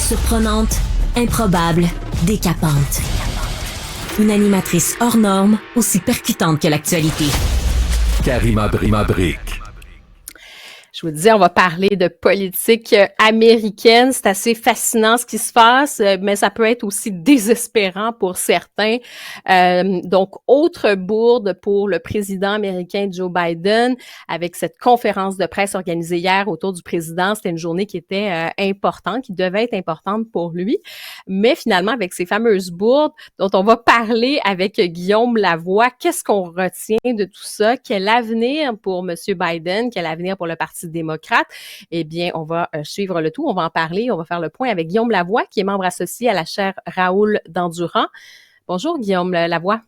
Surprenante, improbable, décapante. Une animatrice hors norme, aussi percutante que l'actualité. Karima Brick. Je vous disais, on va parler de politique américaine. C'est assez fascinant ce qui se passe, mais ça peut être aussi désespérant pour certains. Donc, autre bourde pour le président américain Joe Biden avec cette conférence de presse organisée hier autour du président. C'était une journée qui était importante, qui devait être importante pour lui. Mais finalement, avec ces fameuses bourdes dont on va parler avec Guillaume Lavoie, qu'est-ce qu'on retient de tout ça? Quel avenir pour M. Biden? Quel avenir pour le Parti démocrate? Eh bien, on va suivre le tout. On va en parler. On va faire le point avec Guillaume Lavoie, qui est membre associé à la chaire Raoul Dandurand. Bonjour, Guillaume Lavoie.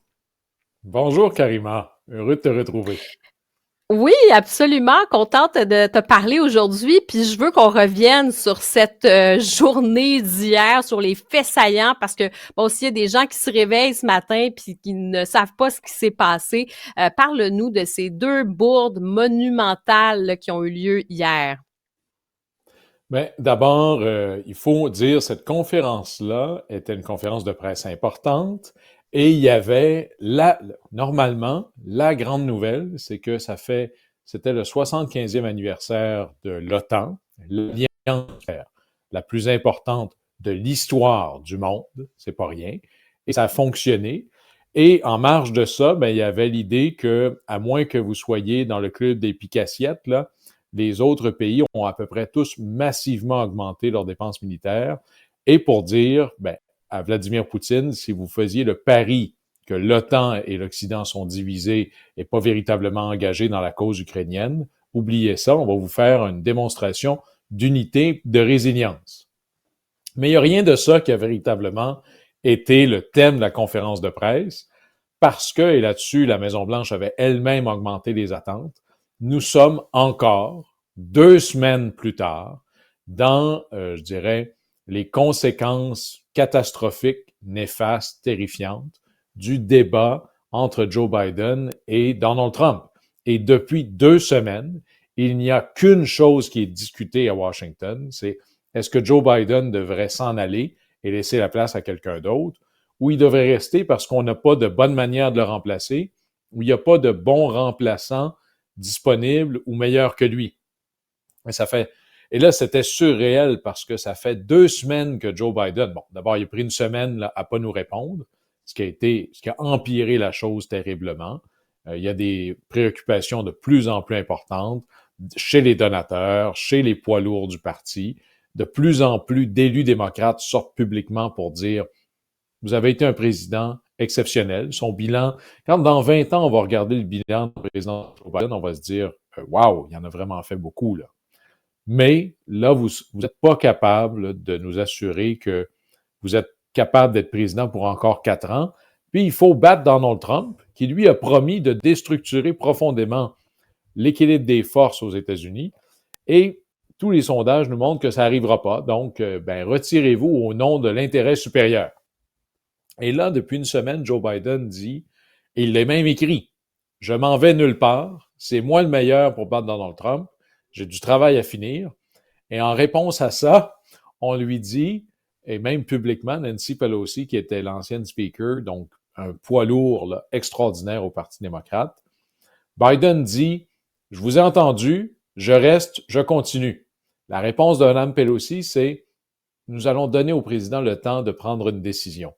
Bonjour, Karima. Heureux de te retrouver. Oui, absolument. Contente de te parler aujourd'hui. Puis je veux qu'on revienne sur cette journée d'hier, sur les faits saillants, parce que bon, s'il y a des gens qui se réveillent ce matin puis qui ne savent pas ce qui s'est passé, parle-nous de ces deux bourdes monumentales là, qui ont eu lieu hier. Mais d'abord, il faut dire que cette conférence-là était une conférence de presse importante et il y avait normalement, la grande nouvelle, c'est que c'était le 75e anniversaire de l'OTAN, l'alliance la plus importante de l'histoire du monde, c'est pas rien, et ça a fonctionné. Et en marge de ça, il y avait l'idée que, à moins que vous soyez dans le club des picassiettes, là, les autres pays ont à peu près tous massivement augmenté leurs dépenses militaires. Et pour dire, à Vladimir Poutine, si vous faisiez le pari que l'OTAN et l'Occident sont divisés et pas véritablement engagés dans la cause ukrainienne, oubliez ça, on va vous faire une démonstration d'unité, de résilience. Mais il n'y a rien de ça qui a véritablement été le thème de la conférence de presse, parce que, et là-dessus, la Maison-Blanche avait elle-même augmenté les attentes, nous sommes encore, 2 semaines plus tard, dans, je dirais, les conséquences catastrophiques, néfastes, terrifiantes du débat entre Joe Biden et Donald Trump. Et depuis 2 semaines, il n'y a qu'une chose qui est discutée à Washington, c'est est-ce que Joe Biden devrait s'en aller et laisser la place à quelqu'un d'autre, ou il devrait rester parce qu'on n'a pas de bonne manière de le remplacer, ou il n'y a pas de bon remplaçant disponible ou meilleur que lui. Et là, c'était surréel parce que ça fait 2 semaines que Joe Biden, bon, d'abord, il a pris une semaine là, à pas nous répondre, ce qui a empiré la chose terriblement. Il y a des préoccupations de plus en plus importantes chez les donateurs, chez les poids lourds du parti. De plus en plus d'élus démocrates sortent publiquement pour dire « Vous avez été un président exceptionnel. » Son bilan, quand dans 20 ans, on va regarder le bilan du président Joe Biden, on va se dire « Wow, il en a vraiment fait beaucoup. » là. Mais là, vous n'êtes pas capable là, de nous assurer que vous êtes capable d'être président pour encore 4 ans. Puis, il faut battre Donald Trump, qui lui a promis de déstructurer profondément l'équilibre des forces aux États-Unis. Et tous les sondages nous montrent que ça n'arrivera pas. Donc, retirez-vous au nom de l'intérêt supérieur. Et là, depuis une semaine, Joe Biden dit, et il l'a même écrit, « Je m'en vais nulle part. C'est moi le meilleur pour battre Donald Trump. J'ai du travail à finir. » Et en réponse à ça, on lui dit, et même publiquement, Nancy Pelosi, qui était l'ancienne speaker, donc un poids lourd là, extraordinaire au Parti démocrate, Biden dit, « Je vous ai entendu, je reste, je continue. » La réponse de Mme Pelosi, c'est « Nous allons donner au président le temps de prendre une décision,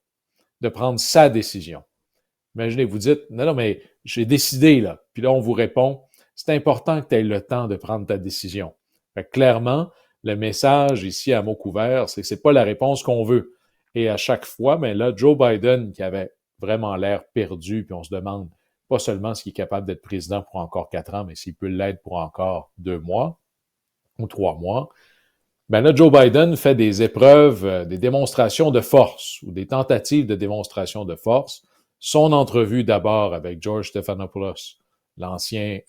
de prendre sa décision. » Imaginez, vous dites « Non, mais j'ai décidé, là. » Puis là, on vous répond « C'est important que tu aies le temps de prendre ta décision. » Fait que clairement, le message ici à mot couvert, c'est que c'est pas la réponse qu'on veut. Et à chaque fois, là, Joe Biden, qui avait vraiment l'air perdu, puis on se demande pas seulement s'il est capable d'être président pour encore 4 ans, mais s'il peut l'être pour encore 2 mois ou 3 mois. Là, Joe Biden fait des épreuves, des démonstrations de force ou des tentatives de démonstration de force. Son entrevue d'abord avec George Stephanopoulos, l'ancien,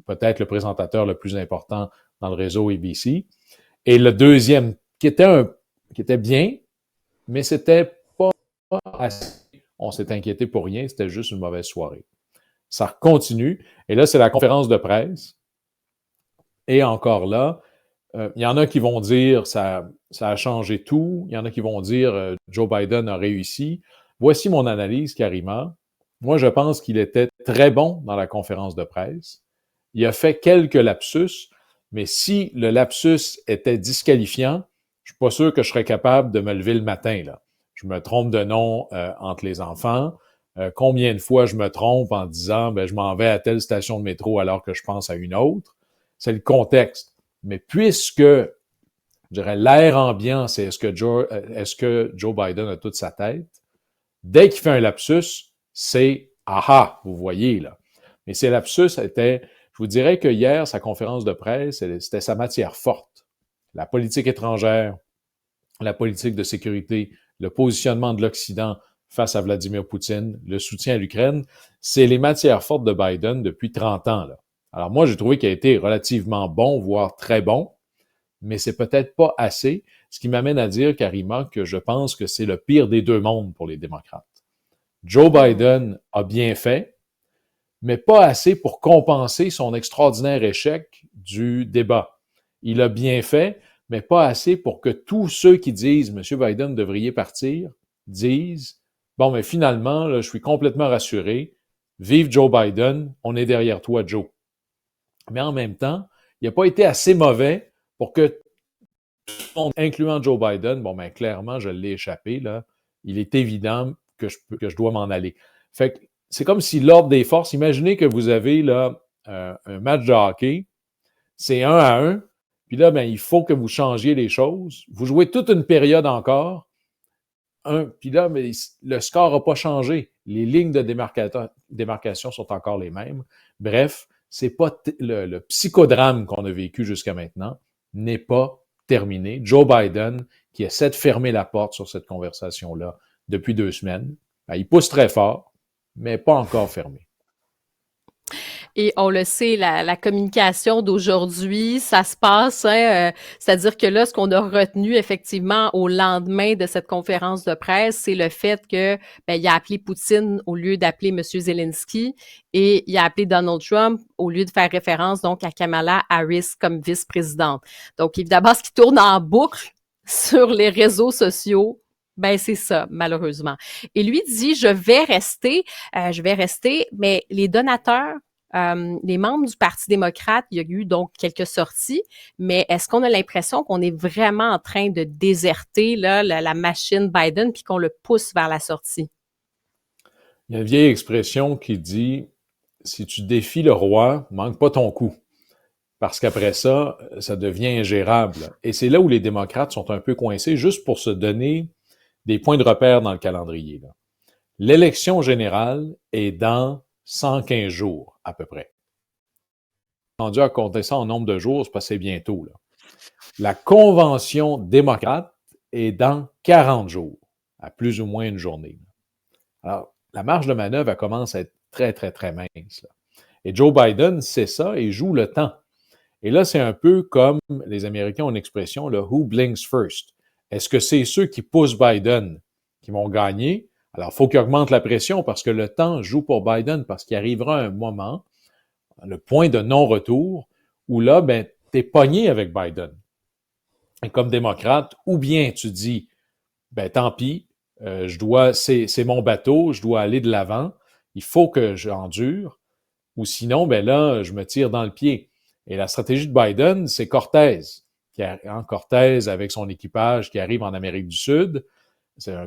peut-être le présentateur le plus important dans le réseau ABC. Et le deuxième, qui était bien, mais c'était pas assez. On s'est inquiété pour rien, c'était juste une mauvaise soirée. Ça continue. Et là, c'est la conférence de presse. Et encore là, Il y en a qui vont dire ça a changé tout. Il y en a qui vont dire Joe Biden a réussi. Voici mon analyse, Karima. Moi, je pense qu'il était très bon dans la conférence de presse. Il a fait quelques lapsus, mais si le lapsus était disqualifiant, je suis pas sûr que je serais capable de me lever le matin, là. Je me trompe de nom entre les enfants. Combien de fois je me trompe en disant je m'en vais à telle station de métro alors que je pense à une autre? C'est le contexte. Mais puisque, je dirais, l'air ambiant, c'est est-ce que Joe Biden a toute sa tête? Dès qu'il fait un lapsus, c'est « aha », vous voyez, là. Mais ces lapsus étaient, je vous dirais que hier, sa conférence de presse, c'était sa matière forte. La politique étrangère, la politique de sécurité, le positionnement de l'Occident face à Vladimir Poutine, le soutien à l'Ukraine, c'est les matières fortes de Biden depuis 30 ans, là. Alors moi, j'ai trouvé qu'il a été relativement bon, voire très bon, mais c'est peut-être pas assez, ce qui m'amène à dire, Karima, que je pense que c'est le pire des deux mondes pour les démocrates. Joe Biden a bien fait, mais pas assez pour compenser son extraordinaire échec du débat. Il a bien fait, mais pas assez pour que tous ceux qui disent « M. Biden devriez partir » disent « Bon, mais finalement, là, je suis complètement rassuré. Vive Joe Biden, on est derrière toi, Joe. » Mais en même temps, il n'a pas été assez mauvais pour que tout le monde, incluant Joe Biden, clairement, je l'ai échappé, là. Il est évident que je dois m'en aller. Fait que c'est comme si l'ordre des forces, imaginez que vous avez là un match de hockey, c'est 1-1, puis là, il faut que vous changiez les choses. Vous jouez toute une période encore, puis là, mais le score n'a pas changé. Les lignes de démarcation sont encore les mêmes. Bref, c'est pas le psychodrame qu'on a vécu jusqu'à maintenant n'est pas terminé. Joe Biden, qui essaie de fermer la porte sur cette conversation-là depuis 2 semaines, il pousse très fort, mais pas encore fermé. Et on le sait, la communication d'aujourd'hui, ça se passe, c'est-à-dire que là, ce qu'on a retenu effectivement au lendemain de cette conférence de presse, c'est le fait que il a appelé Poutine au lieu d'appeler M. Zelensky et il a appelé Donald Trump au lieu de faire référence donc à Kamala Harris comme vice-présidente. Donc évidemment, ce qui tourne en boucle sur les réseaux sociaux, c'est ça, malheureusement. Et lui dit, je vais rester, mais les donateurs, les membres du Parti démocrate, il y a eu donc quelques sorties, mais est-ce qu'on a l'impression qu'on est vraiment en train de déserter là, la machine Biden puis qu'on le pousse vers la sortie? Il y a une vieille expression qui dit « Si tu défies le roi, manque pas ton coup ». Parce qu'après ça, ça devient ingérable. Et c'est là où les démocrates sont un peu coincés, juste pour se donner des points de repère dans le calendrier, là. L'élection générale est dans 115 jours, à peu près. Rendu à compter ça en nombre de jours, c'est passé bientôt, là. La convention démocrate est dans 40 jours, à plus ou moins une journée. Alors, la marge de manœuvre, elle commence à être très, très, très mince, là. Et Joe Biden sait ça et joue le temps. Et là, c'est un peu comme les Américains ont une expression, le « who blinks first ». Est-ce que c'est ceux qui poussent Biden qui vont gagner? Alors, il faut qu'ils augmentent la pression parce que le temps joue pour Biden, parce qu'il arrivera un moment, le point de non-retour, où là, t'es pogné avec Biden. Et comme démocrate, ou bien tu dis, tant pis, c'est mon bateau, je dois aller de l'avant, il faut que j'endure, ou sinon, là, je me tire dans le pied. Et la stratégie de Biden, c'est Cortez. Cortez avec son équipage qui arrive en Amérique du Sud, c'est un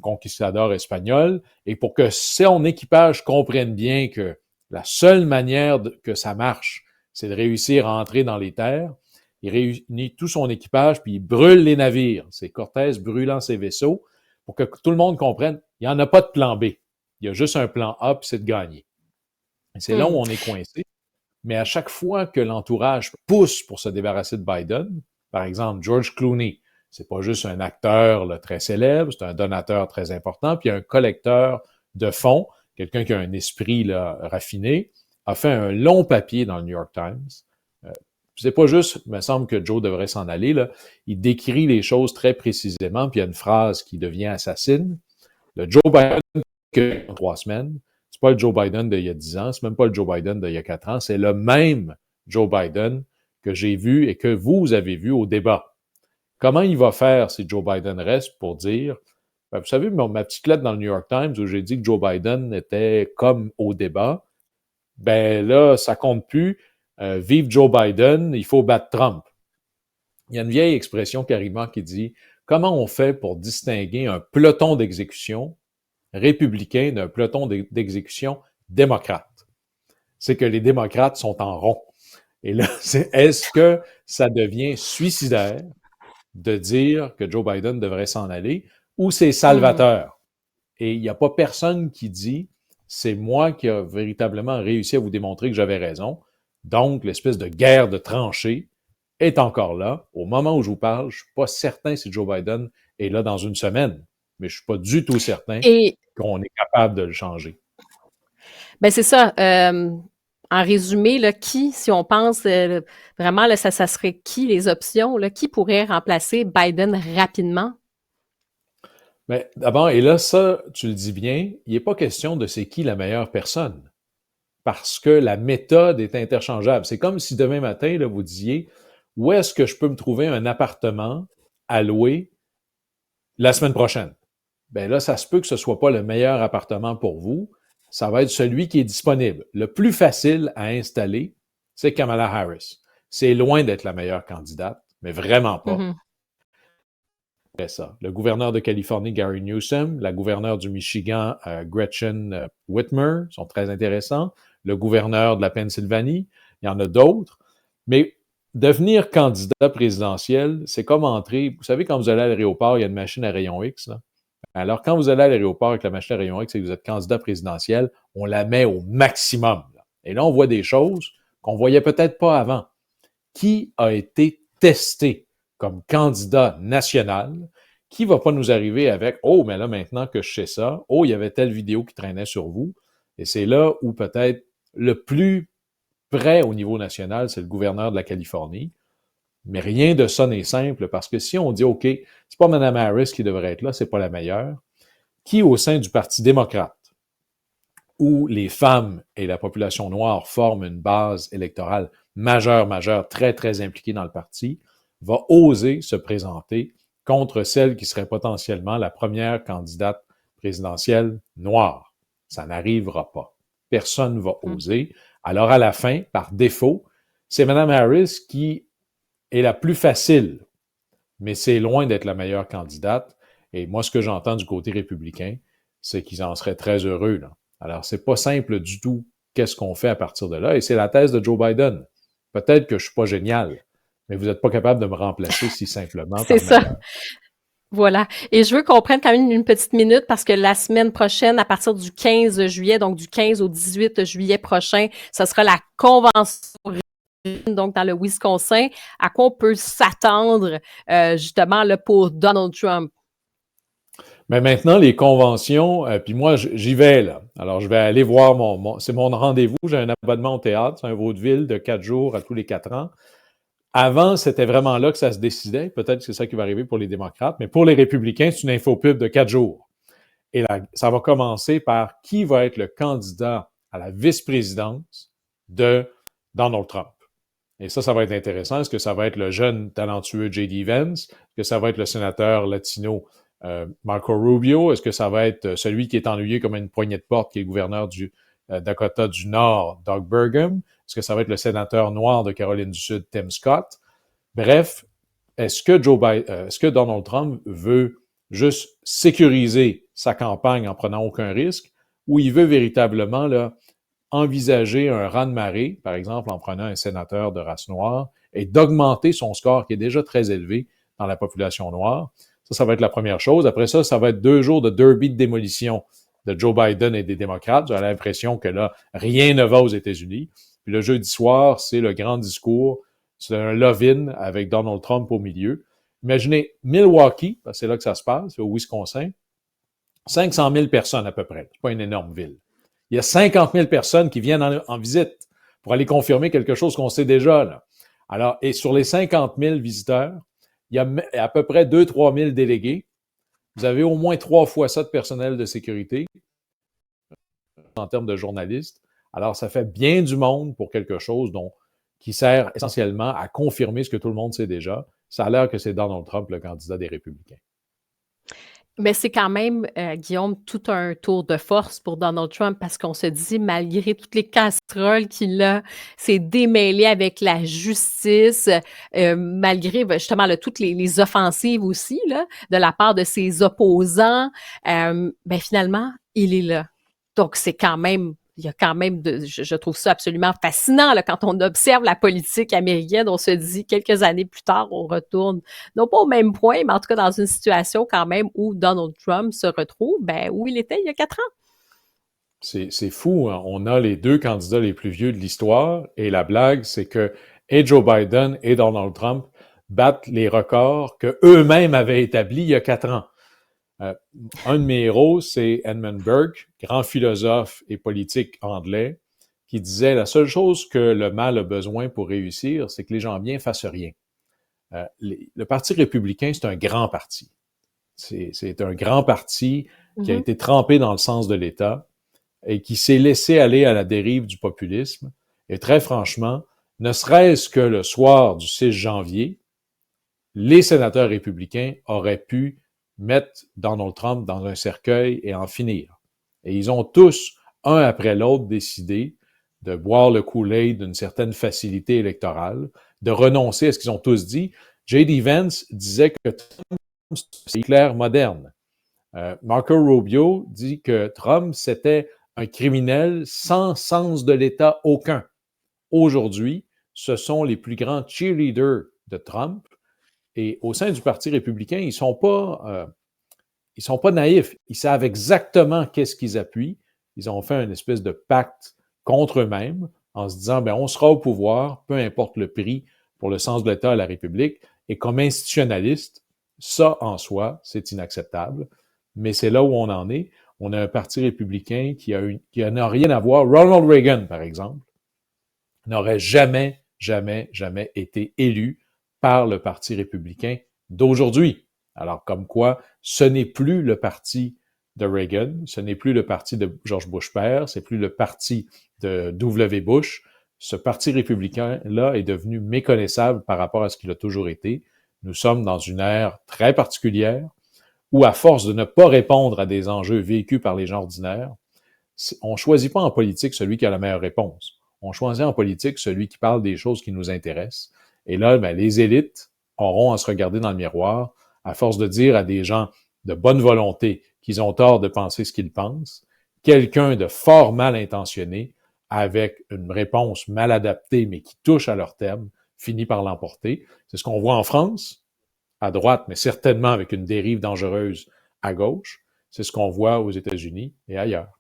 conquistador espagnol, et pour que son équipage comprenne bien que la seule manière que ça marche, c'est de réussir à entrer dans les terres, il réunit tout son équipage, puis il brûle les navires. C'est Cortez brûlant ses vaisseaux, pour que tout le monde comprenne, il n'y en a pas de plan B. Il y a juste un plan A, puis c'est de gagner. Et c'est là où on est coincé. Mais à chaque fois que l'entourage pousse pour se débarrasser de Biden, par exemple, George Clooney, c'est pas juste un acteur là, très célèbre, c'est un donateur très important, puis un collecteur de fonds, quelqu'un qui a un esprit là, raffiné, a fait un long papier dans le New York Times. C'est pas juste, il me semble que Joe devrait s'en aller, là. Il décrit les choses très précisément, puis il y a une phrase qui devient assassine. Le Joe Biden que 3 semaines, c'est pas le Joe Biden d'il y a 10 ans, c'est même pas le Joe Biden d'il y a 4 ans, c'est le même Joe Biden que j'ai vu et que vous avez vu au débat. Comment il va faire si Joe Biden reste pour dire, ben, vous savez, ma petite lettre dans le New York Times où j'ai dit que Joe Biden était comme au débat, ben là, ça compte plus. Vive Joe Biden, il faut battre Trump. Il y a une vieille expression, Karima, qui dit « Comment on fait pour distinguer un peloton d'exécution républicain d'un peloton d'exécution démocrate? » C'est que les démocrates sont en rond. Et là, est-ce que ça devient suicidaire de dire que Joe Biden devrait s'en aller ou c'est salvateur? Et il n'y a pas personne qui dit « C'est moi qui a véritablement réussi à vous démontrer que j'avais raison. » Donc, l'espèce de guerre de tranchées est encore là. Au moment où je vous parle, je ne suis pas certain si Joe Biden est là dans une semaine, mais je ne suis pas du tout certain qu'on est capable de le changer. Ben c'est ça. En résumé, là, si on pense vraiment, là, ça serait qui les options? Là, qui pourrait remplacer Biden rapidement? Ben, d'abord, et là, ça, tu le dis bien, il n'est pas question de c'est qui la meilleure personne. Parce que la méthode est interchangeable. C'est comme si demain matin, là, vous disiez où est-ce que je peux me trouver un appartement à louer la semaine prochaine? Ben là, ça se peut que ce ne soit pas le meilleur appartement pour vous. Ça va être celui qui est disponible. Le plus facile à installer, c'est Kamala Harris. C'est loin d'être la meilleure candidate, mais vraiment pas. C'est ça. Le gouverneur de Californie, Gary Newsom, la gouverneure du Michigan, Gretchen Whitmer, sont très intéressants. Le gouverneur de la Pennsylvanie, il y en a d'autres. Mais devenir candidat présidentiel, c'est comme entrer. Vous savez, quand vous allez à l'aéroport, il y a une machine à rayon X, là. Alors, quand vous allez à l'aéroport avec la machine à rayon X et que vous êtes candidat présidentiel, on la met au maximum. Là. Et là, on voit des choses qu'on voyait peut-être pas avant. Qui a été testé comme candidat national? Qui va pas nous arriver avec « Oh, mais là, maintenant que je sais ça, oh, il y avait telle vidéo qui traînait sur vous. » Et c'est là où peut-être le plus près au niveau national, c'est le gouverneur de la Californie. Mais rien de ça n'est simple parce que si on dit, OK, c'est pas Mme Harris qui devrait être là, c'est pas la meilleure, qui au sein du Parti démocrate, où les femmes et la population noire forment une base électorale majeure, très, très impliquée dans le parti, va oser se présenter contre celle qui serait potentiellement la première candidate présidentielle noire. Ça n'arrivera pas. Personne ne va oser. Alors, à la fin, par défaut, c'est Mme Harris qui est la plus facile, mais c'est loin d'être la meilleure candidate. Et moi, ce que j'entends du côté républicain, c'est qu'ils en seraient très heureux, là. Alors, c'est pas simple du tout qu'est-ce qu'on fait à partir de là. Et c'est la thèse de Joe Biden. Peut-être que je suis pas génial, mais vous n'êtes pas capable de me remplacer si simplement. C'est ça. Voilà. Et je veux qu'on prenne quand même une petite minute parce que la semaine prochaine, à partir du 15 juillet, donc du 15 au 18 juillet prochain, ce sera la convention donc dans le Wisconsin. À quoi on peut s'attendre justement là, pour Donald Trump? Mais maintenant, les conventions, puis moi, j'y vais, là. Alors, je vais aller voir c'est mon rendez-vous. J'ai un abonnement au théâtre, c'est un vaudeville de 4 jours à tous les 4 ans. Avant, c'était vraiment là que ça se décidait. Peut-être que c'est ça qui va arriver pour les démocrates, mais pour les républicains, c'est une infopub de 4 jours. Et là, ça va commencer par qui va être le candidat à la vice-présidence de Donald Trump. Et ça va être intéressant. Est-ce que ça va être le jeune talentueux J.D. Vance? Est-ce que ça va être le sénateur latino Marco Rubio? Est-ce que ça va être celui qui est ennuyé comme une poignée de porte, qui est gouverneur du Dakota du Nord, Doug Burgum? Est-ce que ça va être le sénateur noir de Caroline du Sud, Tim Scott? Bref, est-ce que Donald Trump veut juste sécuriser sa campagne en prenant aucun risque, ou il veut véritablement là, envisager un raz-de-marée, par exemple en prenant un sénateur de race noire, et d'augmenter son score qui est déjà très élevé dans la population noire? Ça va être la première chose. Après ça, ça va être 2 jours de derby de démolition de Joe Biden et des démocrates. J'ai l'impression que là, rien ne va aux États-Unis. Puis le jeudi soir, c'est le grand discours. C'est un love-in avec Donald Trump au milieu. Imaginez Milwaukee, parce que c'est là que ça se passe, c'est au Wisconsin, 500 000 personnes à peu près. C'est pas une énorme ville. Il y a 50 000 personnes qui viennent en visite pour aller confirmer quelque chose qu'on sait déjà, là. Alors, et sur les 50 000 visiteurs, il y a à peu près 2-3 000 délégués. Vous avez au moins 3 fois ça de personnel de sécurité en termes de journalistes. Alors, ça fait bien du monde pour quelque chose dont qui sert essentiellement à confirmer ce que tout le monde sait déjà. Ça a l'air que c'est Donald Trump, le candidat des Républicains. Mais c'est quand même, Guillaume, tout un tour de force pour Donald Trump parce qu'on se dit, malgré toutes les casseroles qu'il a, s'est démêlé avec la justice, malgré justement toutes les offensives aussi là, de la part de ses opposants, finalement, il est là. Donc, c'est quand même, il y a quand même, je trouve ça absolument fascinant là, quand on observe la politique américaine, on se dit quelques années plus tard, on retourne, non pas au même point, mais en tout cas dans une situation quand même où Donald Trump se retrouve, où il était il y a 4 ans. C'est fou, hein? On a les deux candidats les plus vieux de l'histoire et la blague, c'est que et Joe Biden et Donald Trump battent les records qu'eux-mêmes avaient établis il y a 4 ans. Un de mes héros, c'est Edmund Burke, grand philosophe et politique anglais, qui disait « La seule chose que le mal a besoin pour réussir, c'est que les gens bien fassent rien. » Le Parti républicain, c'est un grand parti. C'est un grand parti qui a été trempé dans le sens de l'État et qui s'est laissé aller à la dérive du populisme. Et très franchement, ne serait-ce que le soir du 6 janvier, les sénateurs républicains auraient pu mettre Donald Trump dans un cercueil et en finir. Et ils ont tous, un après l'autre, décidé de boire le Kool-Aid d'une certaine facilité électorale, de renoncer à ce qu'ils ont tous dit. J.D. Vance disait que Trump, c'est Hitler moderne. Marco Rubio dit que Trump, c'était un criminel sans sens de l'État aucun. Aujourd'hui, ce sont les plus grands cheerleaders de Trump. Et au sein du Parti républicain, ils sont pas naïfs. Ils savent exactement qu'est-ce qu'ils appuient. Ils ont fait une espèce de pacte contre eux-mêmes en se disant, on sera au pouvoir, peu importe le prix pour le sens de l'État à la République. Et comme institutionnaliste, ça en soi, c'est inacceptable. Mais c'est là où on en est. On a un Parti républicain qui n'a rien à voir. Ronald Reagan, par exemple, n'aurait jamais été élu par le Parti républicain d'aujourd'hui. Alors, comme quoi, ce n'est plus le parti de Reagan, ce n'est plus le parti de George Bush père, c'est plus le parti de W. Bush. Ce Parti républicain-là est devenu méconnaissable par rapport à ce qu'il a toujours été. Nous sommes dans une ère très particulière où, à force de ne pas répondre à des enjeux vécus par les gens ordinaires, on ne choisit pas en politique celui qui a la meilleure réponse. On choisit en politique celui qui parle des choses qui nous intéressent. Et là, les élites auront à se regarder dans le miroir, à force de dire à des gens de bonne volonté qu'ils ont tort de penser ce qu'ils pensent, quelqu'un de fort mal intentionné, avec une réponse mal adaptée, mais qui touche à leur thème, finit par l'emporter. C'est ce qu'on voit en France, à droite, mais certainement avec une dérive dangereuse à gauche. C'est ce qu'on voit aux États-Unis et ailleurs.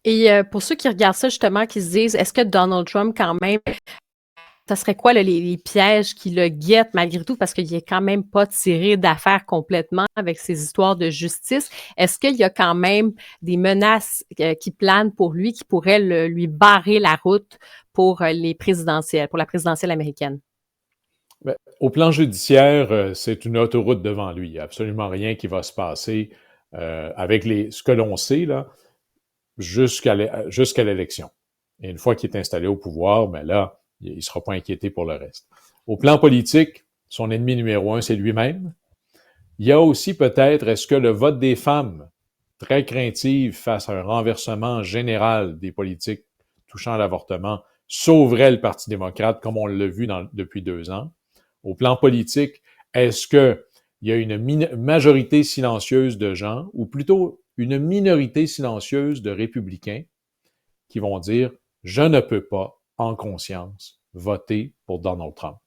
Et pour ceux qui regardent ça, justement, qui se disent, est-ce que Donald Trump, quand même, ça serait quoi les pièges qui le guettent malgré tout, parce qu'il n'est quand même pas tiré d'affaire complètement avec ces histoires de justice. Est-ce qu'il y a quand même des menaces qui planent pour lui, qui pourraient lui barrer la route pour les présidentielles, pour la présidentielle américaine? Au plan judiciaire, c'est une autoroute devant lui. Il n'y a absolument rien qui va se passer avec ce que l'on sait là jusqu'à l'élection. Et une fois qu'il est installé au pouvoir, là, il ne sera pas inquiété pour le reste. Au plan politique, son ennemi numéro 1, c'est lui-même. Il y a aussi peut-être, est-ce que le vote des femmes, très craintives face à un renversement général des politiques touchant à l'avortement, sauverait le Parti démocrate, comme on l'a vu depuis 2 ans? Au plan politique, est-ce qu'il y a une majorité silencieuse de gens, ou plutôt une minorité silencieuse de républicains qui vont dire « Je ne peux pas, en conscience, voter pour Donald Trump. »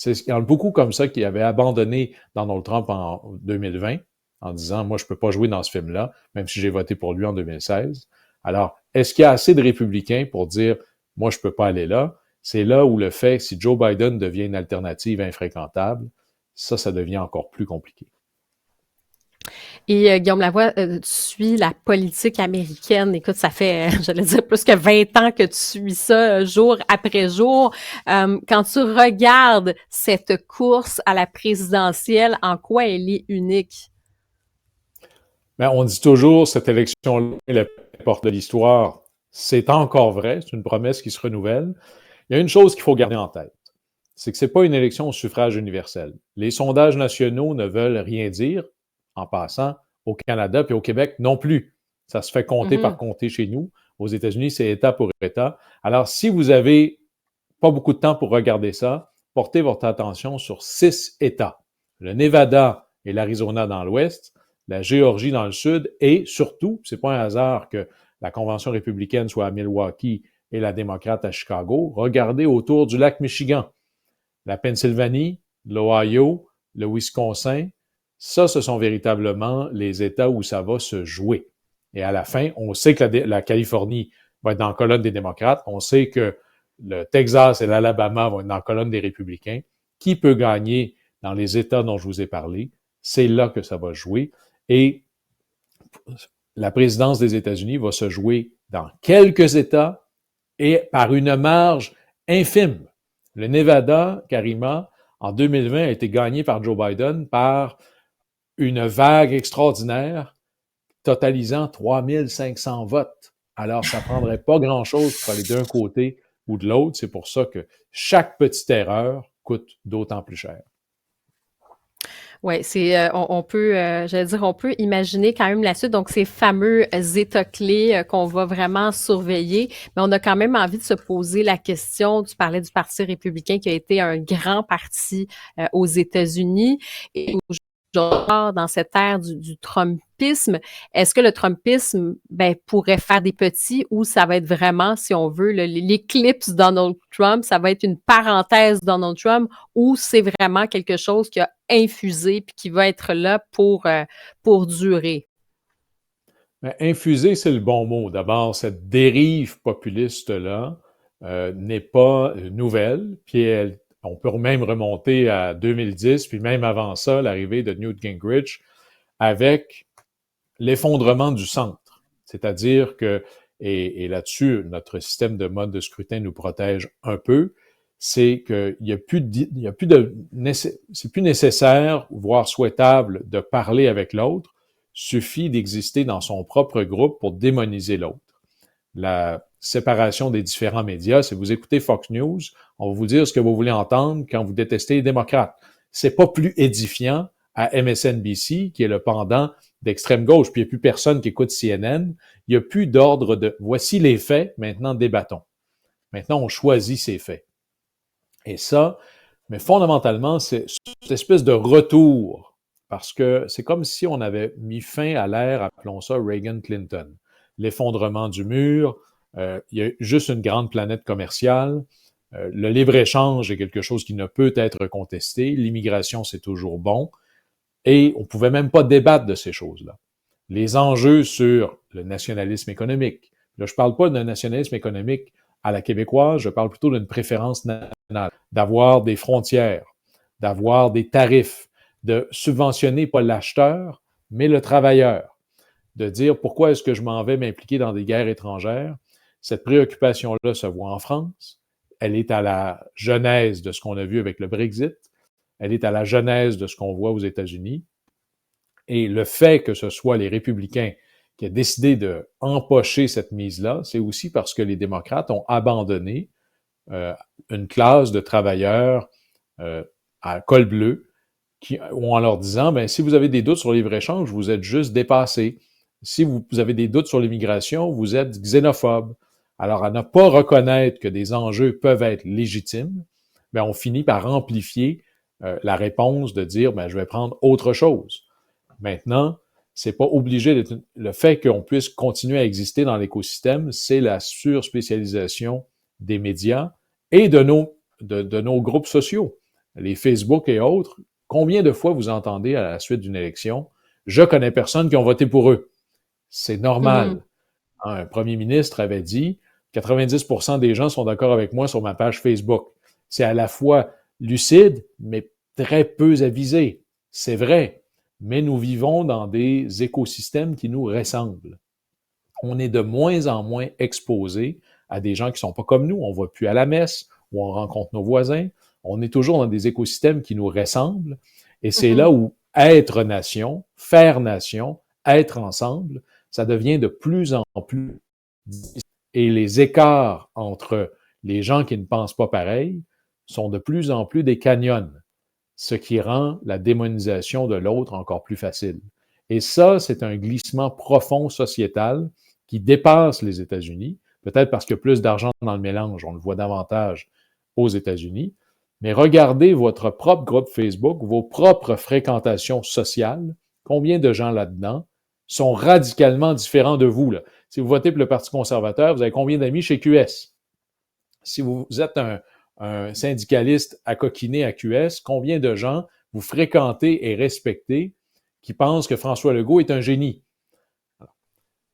Il y en a beaucoup comme ça qui avaient abandonné Donald Trump en 2020 en disant « Moi, je ne peux pas jouer dans ce film-là, même si j'ai voté pour lui en 2016. » Alors, est-ce qu'il y a assez de républicains pour dire « Moi, je ne peux pas aller là? » C'est là où le fait, si Joe Biden devient une alternative infréquentable, ça devient encore plus compliqué. Et Guillaume Lavoie, tu suis la politique américaine. Écoute, ça fait, j'allais dire, plus que 20 ans que tu suis ça jour après jour. Quand tu regardes cette course à la présidentielle, en quoi elle est unique? On dit toujours, cette élection-là est la porte de l'histoire. C'est encore vrai, c'est une promesse qui se renouvelle. Il y a une chose qu'il faut garder en tête, c'est que ce n'est pas une élection au suffrage universel. Les sondages nationaux ne veulent rien dire, en passant, au Canada puis au Québec non plus. Ça se fait compter par comté chez nous. Aux États-Unis, c'est État pour État. Alors, si vous avez pas beaucoup de temps pour regarder ça, portez votre attention sur 6 États. Le Nevada et l'Arizona dans l'ouest, la Géorgie dans le sud et surtout, c'est pas un hasard que la convention républicaine soit à Milwaukee et la démocrate à Chicago, regardez autour du lac Michigan. La Pennsylvanie, l'Ohio, le Wisconsin, ça, ce sont véritablement les États où ça va se jouer. Et à la fin, on sait que la Californie va être dans la colonne des démocrates, on sait que le Texas et l'Alabama vont être dans la colonne des républicains. Qui peut gagner dans les États dont je vous ai parlé? C'est là que ça va jouer. Et la présidence des États-Unis va se jouer dans quelques États et par une marge infime. Le Nevada, Karima, en 2020, a été gagné par Joe Biden par une vague extraordinaire totalisant 3500 votes. Alors, ça ne prendrait pas grand-chose pour aller d'un côté ou de l'autre. C'est pour ça que chaque petite erreur coûte d'autant plus cher. Oui, on peut, j'allais dire, on peut imaginer quand même la suite. Donc, ces fameux États clés qu'on va vraiment surveiller. Mais on a quand même envie de se poser la question. Tu parlais du Parti républicain qui a été un grand parti aux États-Unis. Et aujourd'hui, dans cette ère du Trumpisme, est-ce que le Trumpisme pourrait faire des petits ou ça va être vraiment, si on veut, l'éclipse Donald Trump, ça va être une parenthèse Donald Trump ou c'est vraiment quelque chose qui a infusé puis qui va être là pour durer? Infuser, c'est le bon mot. D'abord, cette dérive populiste-là n'est pas nouvelle, puis on peut même remonter à 2010, puis même avant ça, l'arrivée de Newt Gingrich, avec l'effondrement du centre. C'est-à-dire que, et là-dessus, notre système de mode de scrutin nous protège un peu, c'est qu'il y a plus c'est plus nécessaire, voire souhaitable, de parler avec l'autre. Suffit d'exister dans son propre groupe pour démoniser l'autre. La séparation des différents médias, si vous écoutez Fox News, on va vous dire ce que vous voulez entendre quand vous détestez les démocrates. C'est pas plus édifiant à MSNBC, qui est le pendant d'extrême gauche, puis il n'y a plus personne qui écoute CNN. Il n'y a plus d'ordre de « voici les faits, maintenant débattons ». Maintenant, on choisit ces faits. Et ça, mais fondamentalement, c'est cette espèce de retour, parce que c'est comme si on avait mis fin à l'ère, appelons ça Reagan-Clinton. L'effondrement du mur, il y a juste une grande planète commerciale, le libre-échange est quelque chose qui ne peut être contesté, l'immigration, c'est toujours bon, et on ne pouvait même pas débattre de ces choses-là. Les enjeux sur le nationalisme économique, là, je ne parle pas d'un nationalisme économique à la québécoise, je parle plutôt d'une préférence nationale, d'avoir des frontières, d'avoir des tarifs, de subventionner pas l'acheteur, mais le travailleur, de dire pourquoi est-ce que je m'en vais m'impliquer dans des guerres étrangères. Cette préoccupation-là se voit en France, elle est à la genèse de ce qu'on a vu avec le Brexit, elle est à la genèse de ce qu'on voit aux États-Unis, et le fait que ce soit les républicains qui aient décidé de empocher cette mise-là, c'est aussi parce que les démocrates ont abandonné une classe de travailleurs à col bleu, ou en leur disant, si vous avez des doutes sur le libre-échange, vous êtes juste dépassés. Si vous avez des doutes sur l'immigration, vous êtes xénophobe. Alors, à ne pas reconnaître que des enjeux peuvent être légitimes, on finit par amplifier la réponse de dire, je vais prendre autre chose. Maintenant, c'est pas obligé d'être... Le fait qu'on puisse continuer à exister dans l'écosystème, c'est la surspécialisation des médias et de nos groupes sociaux, les Facebook et autres. Combien de fois vous entendez à la suite d'une élection, je connais personne qui ont voté pour eux. C'est normal. Un premier ministre avait dit, 90% des gens sont d'accord avec moi sur ma page Facebook. C'est à la fois lucide, mais très peu avisé. C'est vrai, mais nous vivons dans des écosystèmes qui nous ressemblent. On est de moins en moins exposés à des gens qui sont pas comme nous. On va plus à la messe, où on rencontre nos voisins. On est toujours dans des écosystèmes qui nous ressemblent. Et c'est là où être nation, faire nation, être ensemble, ça devient de plus en plus difficile. Et les écarts entre les gens qui ne pensent pas pareil sont de plus en plus des canyons, ce qui rend la démonisation de l'autre encore plus facile. Et ça, c'est un glissement profond sociétal qui dépasse les États-Unis, peut-être parce qu'il y a plus d'argent dans le mélange, on le voit davantage aux États-Unis, mais regardez votre propre groupe Facebook, vos propres fréquentations sociales, combien de gens là-dedans sont radicalement différents de vous, là. Si vous votez pour le Parti conservateur, vous avez combien d'amis chez QS? Si vous êtes un syndicaliste accoquiné à QS, combien de gens vous fréquentez et respectez qui pensent que François Legault est un génie?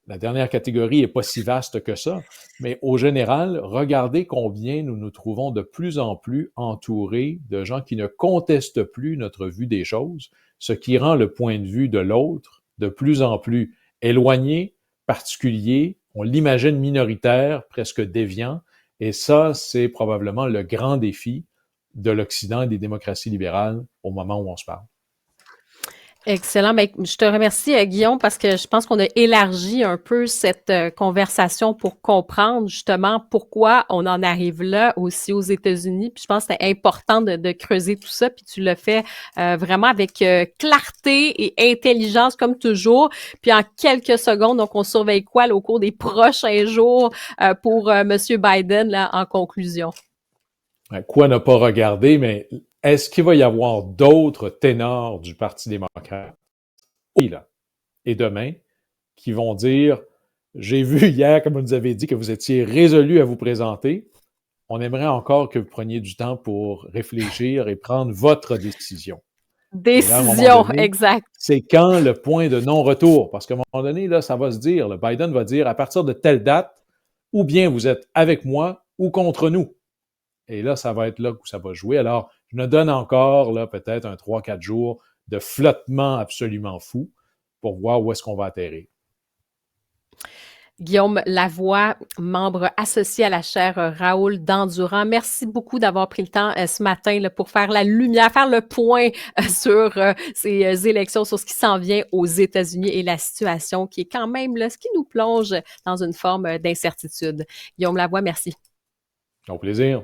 La dernière catégorie n'est pas si vaste que ça, mais au général, regardez combien nous nous trouvons de plus en plus entourés de gens qui ne contestent plus notre vue des choses, ce qui rend le point de vue de l'autre de plus en plus éloigné, particulier, on l'imagine minoritaire, presque déviant, et ça, c'est probablement le grand défi de l'Occident et des démocraties libérales au moment où on se parle. Excellent. Ben, je te remercie, Guillaume, parce que je pense qu'on a élargi un peu cette conversation pour comprendre justement pourquoi on en arrive là aussi aux États-Unis. Puis je pense que c'est important de creuser tout ça. Puis tu l'as fait vraiment avec clarté et intelligence comme toujours. Puis en quelques secondes, donc on surveille quoi là, au cours des prochains jours pour Monsieur Biden là, en conclusion? Quoi ne pas regarder, mais est-ce qu'il va y avoir d'autres ténors du Parti démocrate, oui, là, et demain, qui vont dire « J'ai vu hier, comme vous nous avez dit, que vous étiez résolu à vous présenter. On aimerait encore que vous preniez du temps pour réfléchir et prendre votre décision. » Décision, exact. C'est quand le point de non-retour? Parce qu'à un moment donné, là, ça va se dire, le Biden va dire à partir de telle date, ou bien vous êtes avec moi ou contre nous. Et là, ça va être là où ça va jouer. Alors, je me donne encore là peut-être un 3-4 jours de flottement absolument fou pour voir où est-ce qu'on va atterrir. Guillaume Lavoie, membre associé à la chaire Raoul Dandurand, merci beaucoup d'avoir pris le temps ce matin là, pour faire la lumière, faire le point sur ces élections, sur ce qui s'en vient aux États-Unis et la situation qui est quand même là, ce qui nous plonge dans une forme d'incertitude. Guillaume Lavoie, merci. Au plaisir.